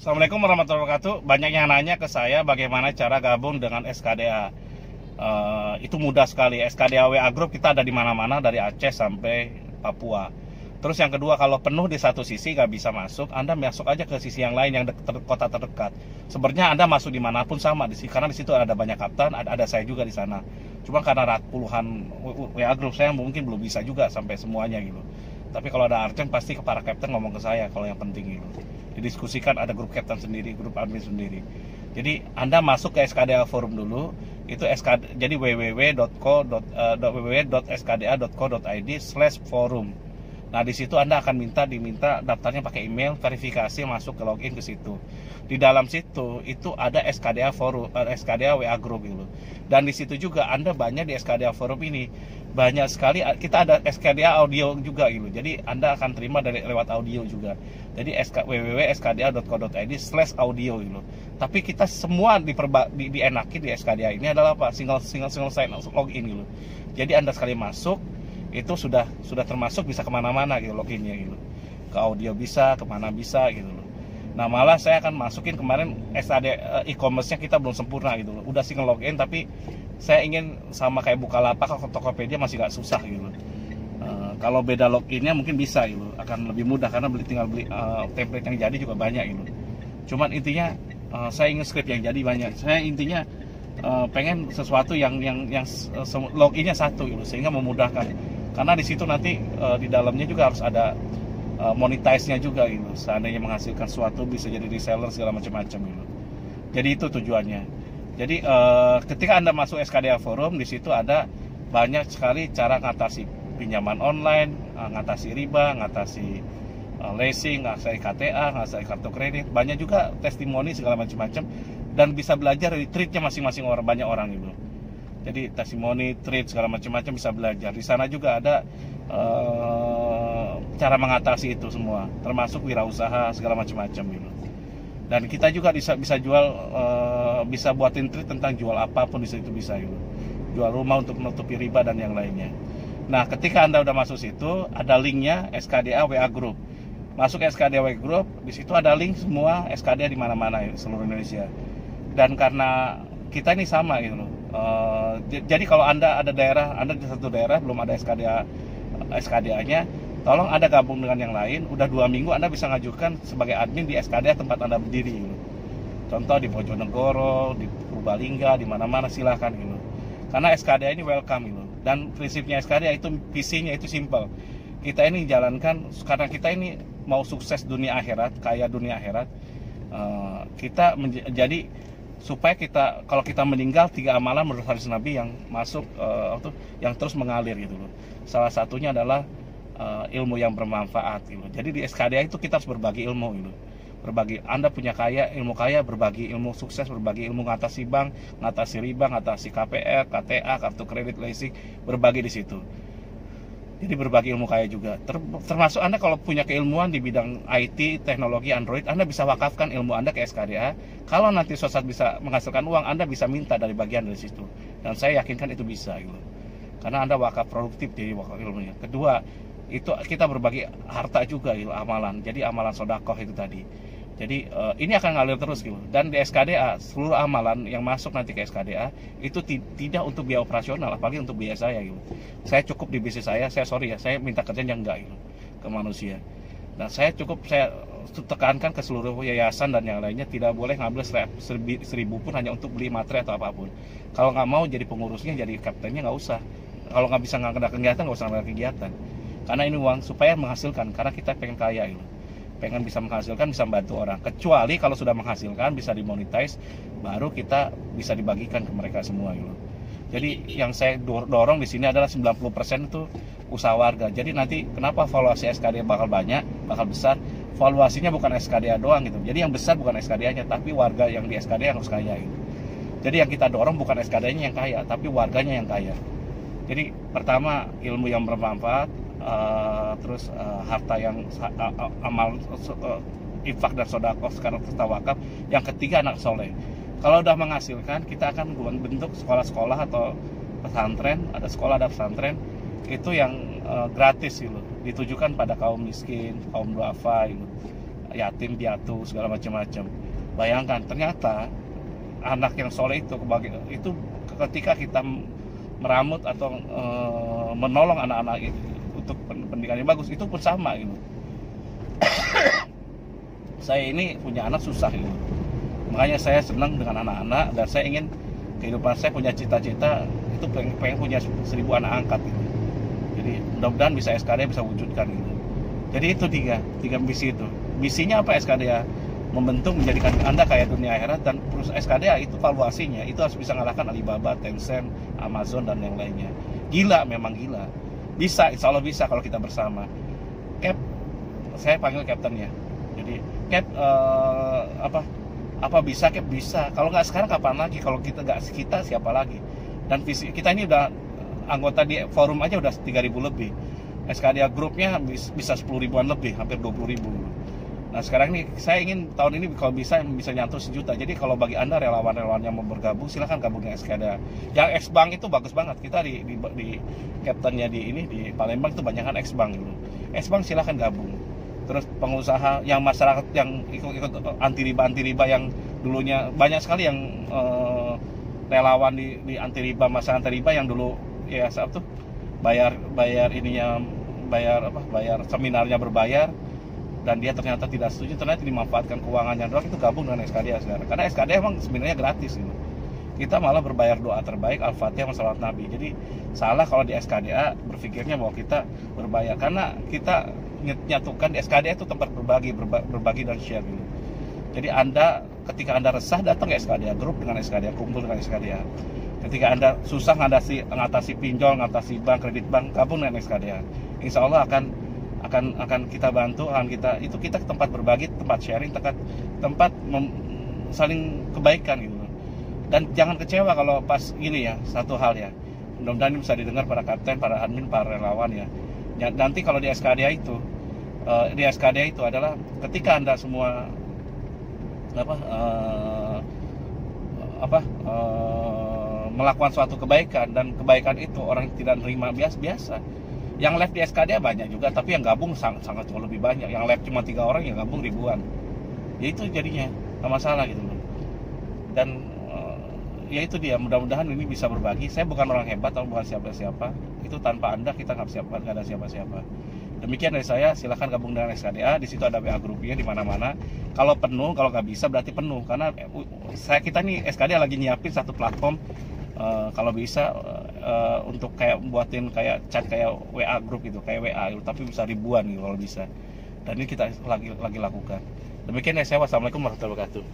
Assalamualaikum warahmatullahi wabarakatuh. Banyak yang nanya ke saya bagaimana cara gabung dengan SKDA. Itu mudah sekali. SKDA WA Group kita ada di mana-mana dari Aceh sampai Papua. Terus yang kedua, kalau penuh di satu sisi nggak bisa masuk, Anda masuk aja ke sisi yang lain yang kota terdekat. Sebenarnya Anda masuk dimanapun sama karena di situ ada banyak kapten, ada saya juga di sana. Cuma karena puluhan WA Group saya mungkin belum bisa juga sampai semuanya gitu. Tapi kalau ada arcen pasti ke para kapten ngomong ke saya kalau yang penting gitu. Didiskusikan, ada grup kapten sendiri, grup admin sendiri. Jadi Anda masuk ke SKDA forum dulu, itu jadi www.skda.co.id/forum. Nah, di situ Anda akan diminta daftarnya pakai email, verifikasi, masuk ke login ke situ. Di dalam situ itu ada SKDA forum, SKDA WA group gitu. Dan di situ juga Anda banyak di SKDA forum ini. Banyak sekali kita ada SKDA audio juga gitu. Jadi Anda akan terima lewat audio juga. Jadi www.skda.co.id/audio gitu. Tapi kita semua dienakin di SKDA ini adalah apa? Single sign login gitu. Jadi Anda sekali masuk itu sudah termasuk bisa kemana-mana gitu loginnya gitu, ke audio bisa, kemana bisa gitu loh. Nah, malah saya akan masukin kemarin SAD e-commerce-nya kita belum sempurna gitu loh. Udah single login tapi saya ingin sama kayak Bukalapak atau Tokopedia masih gak susah gitu loh. Kalau beda loginnya mungkin bisa gitu, akan lebih mudah karena tinggal beli template yang jadi juga banyak gitu. Cuman intinya saya ingin script yang jadi banyak. Saya intinya pengen sesuatu yang loginnya satu gitu, sehingga memudahkan. Karena di situ nanti di dalamnya juga harus ada monetize-nya juga gitu. Seandainya menghasilkan sesuatu bisa jadi reseller segala macam-macam gitu. Jadi itu tujuannya. Jadi ketika Anda masuk SKDA forum, di situ ada banyak sekali cara ngatasi pinjaman online, ngatasi riba, ngatasi leasing, ngatasi KTA, ngatasi kartu kredit. Banyak juga testimoni segala macam-macam dan bisa belajar dari treatnya masing-masing orang, banyak orang gitu. Jadi testimoni, treat segala macam-macam bisa belajar. Di sana juga ada cara mengatasi itu semua, termasuk wirausaha segala macam-macam gitu. Dan kita juga bisa jual, bisa buatin treat tentang jual apapun di situ bisa gitu. Jual rumah untuk menutupi riba dan yang lainnya. Nah, ketika Anda udah masuk situ, ada linknya SKDA WA Group. Masuk SKDA WA Group, di situ ada link semua SKDA di mana-mana ya, seluruh Indonesia. Dan karena kita ini sama gitu loh. Jadi kalau Anda ada daerah, Anda di satu daerah belum ada SKDA-nya, tolong Anda gabung dengan yang lain. Udah 2 minggu Anda bisa ngajukan sebagai admin di SKDA tempat Anda berdiri gitu. Contoh di Bojonegoro, di Purbalingga, di mana-mana silahkan gitu. Karena SKDA ini welcome gitu. Dan prinsipnya SKDA itu, visinya itu simple. Kita ini jalankan karena kita ini mau sukses dunia akhirat, kaya dunia akhirat. Kita jadi supaya kita, kalau kita meninggal, 3 amalan menurut hadis Nabi yang masuk yang terus mengalir gitu loh. Salah satunya adalah ilmu yang bermanfaat gitu. Jadi di SKDA itu kita harus berbagi ilmu gitu. Berbagi, Anda punya ilmu kaya, berbagi ilmu sukses, berbagi ilmu ngatasi bank, ngatasi riba, ngatasi KPR, KTA, kartu kredit, leasing, berbagi di situ. Jadi berbagi ilmu kaya juga. Termasuk Anda kalau punya keilmuan di bidang IT, teknologi, Android, Anda bisa wakafkan ilmu Anda ke SKDA. Kalau nanti suatu saat bisa menghasilkan uang, Anda bisa minta dari bagian dari situ. Dan saya yakinkan itu bisa gitu. Karena Anda wakaf produktif di wakaf ilmunya. Kedua, itu kita berbagi harta juga gitu, amalan. Jadi amalan sodakoh itu tadi. Jadi ini akan ngalir terus gitu. Dan di SKDA, seluruh amalan yang masuk nanti ke SKDA itu tidak untuk biaya operasional, apalagi untuk biaya saya gitu. Saya cukup di bisnis saya minta kerjaan yang enggak gitu ke manusia. Nah, saya tekankan ke seluruh yayasan dan yang lainnya tidak boleh ngambil 1.000 pun hanya untuk beli materi atau apapun. Kalau nggak mau jadi pengurusnya, jadi kaptennya nggak usah. Kalau nggak bisa ngadain kegiatan, nggak usah ngadain kegiatan. Karena ini uang supaya menghasilkan, karena kita pengen kaya gitu. Pengen bisa menghasilkan, bisa membantu orang. Kecuali kalau sudah menghasilkan, bisa dimonetize, baru kita bisa dibagikan ke mereka semua gitu. Jadi yang saya dorong di sini adalah 90% itu usaha warga. Jadi nanti kenapa valuasi SKDA bakal banyak, bakal besar, valuasinya bukan SKDA doang gitu. Jadi yang besar bukan SKDA-nya, tapi warga yang di SKDA yang harus kaya gitu. Jadi yang kita dorong bukan SKDA-nya yang kaya, tapi warganya yang kaya. Jadi pertama ilmu yang bermanfaat, terus harta yang amal infak dan sodako sekarang kita wakaf. Yang ketiga anak soleh. Kalau udah menghasilkan, kita akan bentuk sekolah-sekolah atau pesantren, ada sekolah, ada pesantren itu yang gratis gitu, ditujukan pada kaum miskin, kaum duafa gitu. yatim piatu segala macam-macam. Bayangkan ternyata anak yang soleh itu ketika kita meramut atau menolong anak-anak itu untuk pendidikan yang bagus, itu pun sama gitu. Saya ini punya anak susah gitu, makanya saya senang dengan anak-anak, dan saya ingin kehidupan saya punya cita-cita itu pengen punya 1000 anak angkat gitu. Jadi mudah-mudahan bisa SKDA bisa wujudkan gitu. Jadi itu tiga misi itu. Misinya apa SKDA? Membentuk, menjadikan Anda kaya dunia akhirat, dan terus SKDA itu valuasinya itu harus bisa mengalahkan Alibaba, Tencent, Amazon, dan yang lainnya. Gila, memang gila. Bisa, insya Allah bisa kalau kita bersama. Cap, saya panggil kaptennya. Jadi Cap, apa bisa Cap? Bisa. Kalau nggak sekarang kapan lagi? Kalau kita nggak kita, siapa lagi? Dan visi kita ini udah anggota di forum aja udah 3.000 lebih. SKDA grupnya bisa 10.000-an lebih, hampir 20.000. Nah sekarang ini saya ingin tahun ini kalau bisa nyantuh 1 juta. Jadi kalau bagi Anda relawan-relawan yang mau bergabung, silahkan gabung dengan SKDA. Yang X-Bank itu bagus banget. Kita di kaptennya di Palembang itu banyak kan X-Bank gitu. X-Bank silahkan gabung. Terus pengusaha yang masyarakat yang ikut anti riba yang dulunya banyak sekali yang relawan di anti riba, masalah anti riba yang dulu ya saat tuh bayar seminarnya berbayar, dan dia ternyata tidak setuju, ternyata dimanfaatkan keuangannya doang, itu gabung dengan SKDA sekarang. Karena SKDA emang sebenarnya gratis gitu. Kita malah berbayar doa terbaik, Al-Fatihah, Salawat Nabi. Jadi salah kalau di SKDA berpikirnya bahwa kita berbayar, karena kita nyatukan di SKDA itu tempat berbagi dan share gitu. Jadi ketika Anda resah, datang ke SKDA, grup dengan SKDA, kumpul dengan SKDA. Ketika Anda susah ngatasi pinjol, ngatasi bank, kredit bank, gabung dengan SKDA. Insya Allah akan kita bantu, kita tempat berbagi, tempat sharing, tempat saling kebaikan gitu. Dan jangan kecewa kalau pas gini ya, satu hal ya, mudah-mudahan ini bisa didengar para kapten, para admin, para relawan ya. Nanti kalau di SKDA itu adalah ketika Anda semua melakukan suatu kebaikan, dan kebaikan itu orang tidak terima biasa. Yang live di SKDA banyak juga, tapi yang gabung sangat jauh lebih banyak. Yang live cuma 3 orang, yang gabung ribuan. Ya itu jadinya nggak masalah gitu loh. Dan ya itu dia, mudah-mudahan ini bisa berbagi. Saya bukan orang hebat atau bukan siapa-siapa. Itu tanpa Anda kita nggak ada siapa-siapa. Demikian dari saya, silahkan gabung dengan SKDA. Di situ ada WA grupnya di mana-mana. Kalau penuh, kalau nggak bisa berarti penuh. Karena kita nih SKDA lagi nyiapin satu platform. Kalau bisa untuk kayak buatin kayak chat kayak WA grup gitu, kayak WA gitu, tapi bisa ribuan gitu kalau bisa. Dan ini kita lagi lakukan. Demikian ya saya, wassalamualaikum warahmatullahi wabarakatuh.